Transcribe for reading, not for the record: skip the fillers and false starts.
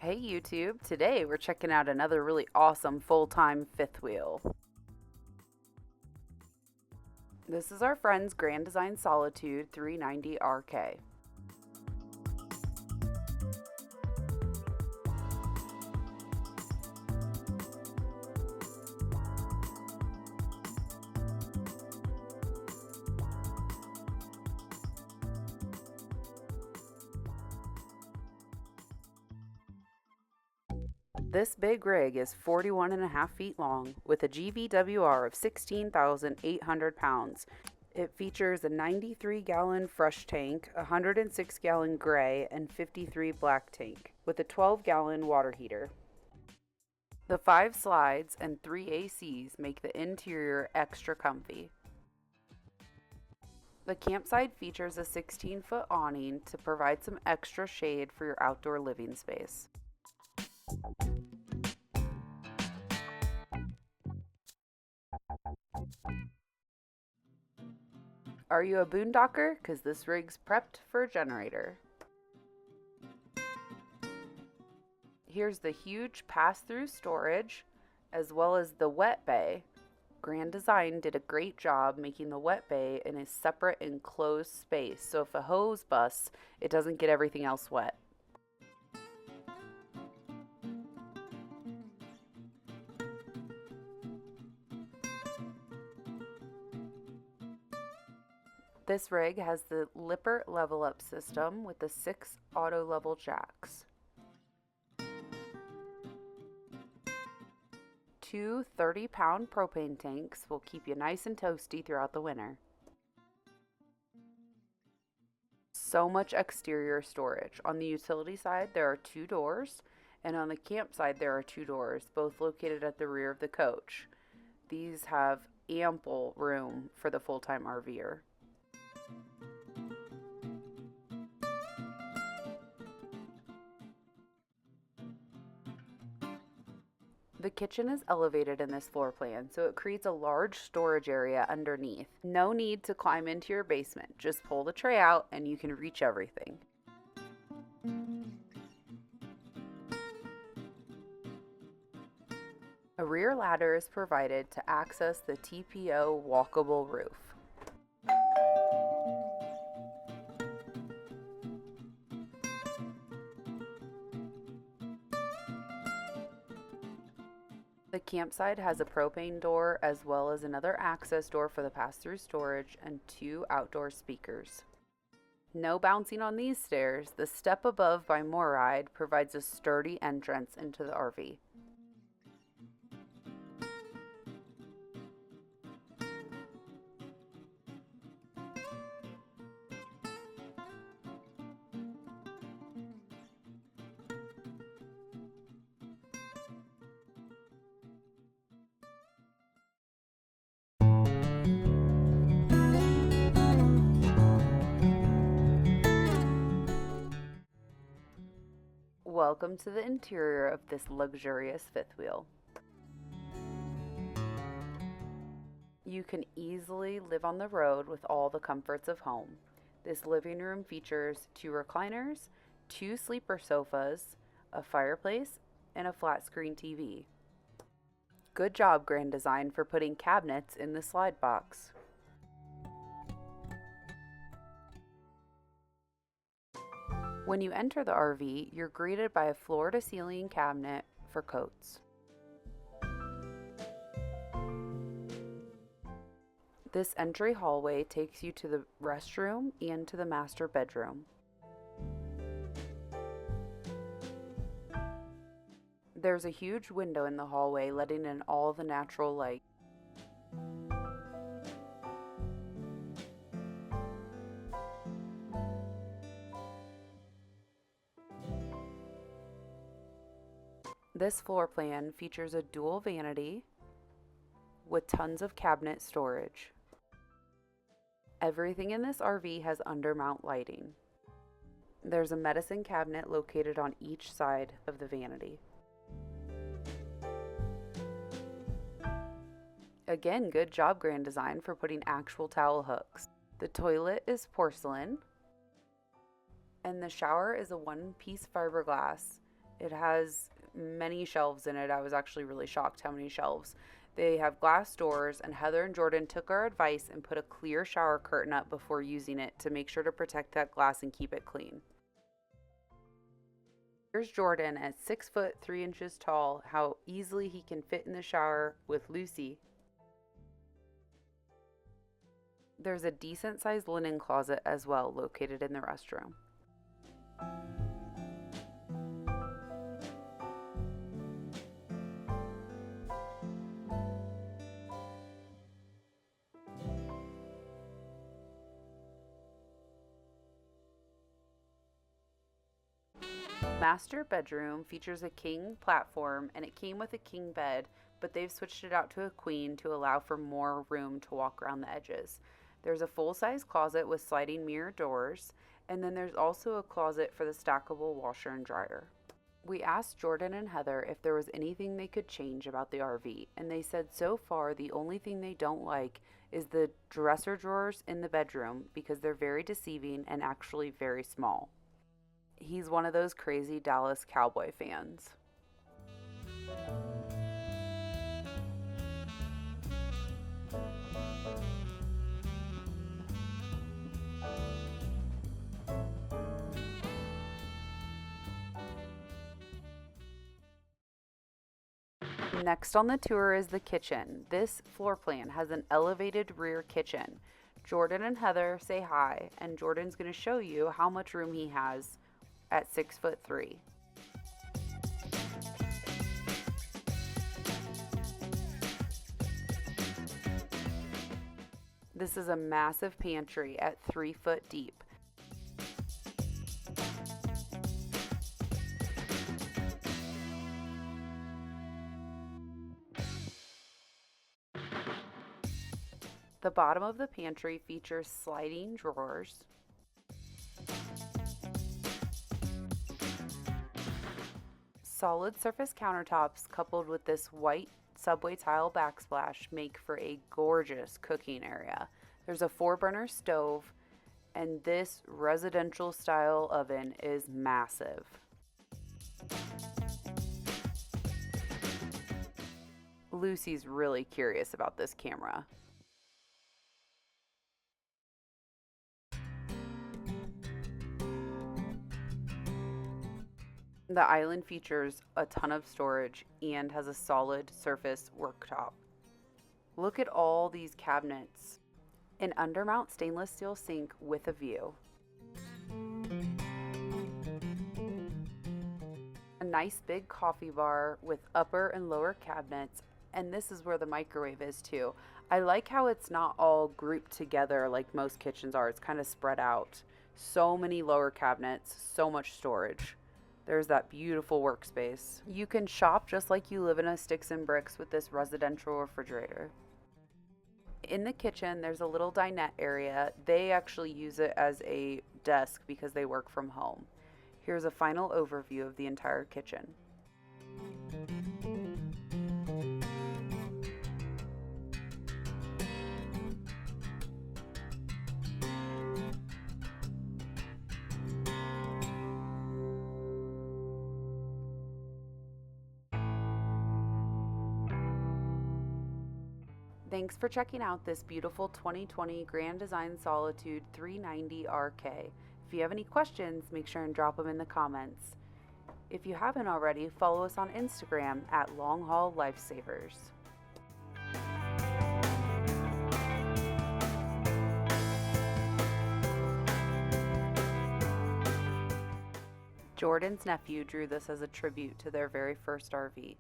Hey YouTube, today we're checking out another really awesome full-time fifth wheel. This is our friend's Grand Design Solitude 390 RK. This big rig is 41.5 feet long with a GVWR of 16,800 pounds. It features a 93-gallon fresh tank, a 106-gallon gray, and 53 black tank, with a 12-gallon water heater. The 5 slides and 3 ACs make the interior extra comfy. The campsite features a 16-foot awning to provide some extra shade for your outdoor living space. Are you a boondocker? Because this rig's prepped for a generator. Here's the huge pass-through storage, as well as the wet bay. Grand Design did a great job making the wet bay in a separate enclosed space, so if a hose busts, it doesn't get everything else wet. This rig has the Lippert level up system with the 6 auto level jacks. 2 30-pound propane tanks will keep you nice and toasty throughout the winter. So much exterior storage. On the utility side, there are 2 doors, and on the campsite, there are 2 doors, both located at the rear of the coach. These have ample room for the full-time RVer. The kitchen is elevated in this floor plan, so it creates a large storage area underneath. No need to climb into your basement. Just pull the tray out and you can reach everything. A rear ladder is provided to access the TPO walkable roof. The campsite has a propane door as well as another access door for the pass-through storage and 2 outdoor speakers. No bouncing on these stairs. The step above by Moride provides a sturdy entrance into the RV. Welcome to the interior of this luxurious fifth wheel. You can easily live on the road with all the comforts of home. This living room features 2 recliners, 2 sleeper sofas, a fireplace, and a flat screen TV. Good job, Grand Design, for putting cabinets in the slide box. When you enter the RV, you're greeted by a floor-to-ceiling cabinet for coats. This entry hallway takes you to the restroom and to the master bedroom. There's a huge window in the hallway letting in all the natural light. This floor plan features a dual vanity with tons of cabinet storage. Everything in this RV has undermount lighting. There's a medicine cabinet located on each side of the vanity. Again, good job, Grand Design, for putting actual towel hooks. The toilet is porcelain, and the shower is a 1-piece fiberglass It has many shelves in it. I was actually really shocked how many shelves. They have glass doors, and Heather and Jordan took our advice and put a clear shower curtain up before using it to make sure to protect that glass and keep it clean. Here's Jordan at 6 foot 3 inches tall, how easily he can fit in the shower with Lucy. There's a decent sized linen closet as well located in the restroom. Master bedroom features a king platform, and it came with a king bed, but they've switched it out to a queen to allow for more room to walk around the edges. There's a full-size closet with sliding mirror doors, and then there's also a closet for the stackable washer and dryer. We asked Jordan and Heather if there was anything they could change about the RV, and they said so far the only thing they don't like is the dresser drawers in the bedroom because they're very deceiving and actually very small. He's one of those crazy Dallas Cowboy fans. Next on the tour is the kitchen. This floor plan has an elevated rear kitchen. Jordan and Heather say hi, and Jordan's going to show you how much room he has at 6'3". This is a massive pantry at 3 foot deep. The bottom of the pantry features sliding drawers, solid surface countertops coupled with this white subway tile backsplash make for a gorgeous cooking area. There's a 4-burner stove, and this residential style oven is massive. Lucy's really curious about this camera. The island features a ton of storage and has a solid surface worktop. Look at all these cabinets. An undermount stainless steel sink with a view. A nice big coffee bar with upper and lower cabinets, and this is where the microwave is too. I like how it's not all grouped together like most kitchens are. It's kind of spread out. So many lower cabinets, so much storage. There's that beautiful workspace. You can shop just like you live in a sticks and bricks with this residential refrigerator. In the kitchen, there's a little dinette area. They actually use it as a desk because they work from home. Here's a final overview of the entire kitchen. Thanks for checking out this beautiful 2020 Grand Design Solitude 390 RK. If you have any questions, make sure and drop them in the comments. If you haven't already, follow us on Instagram at Long Haul Lifesavers. Jordan's nephew drew this as a tribute to their very first RV.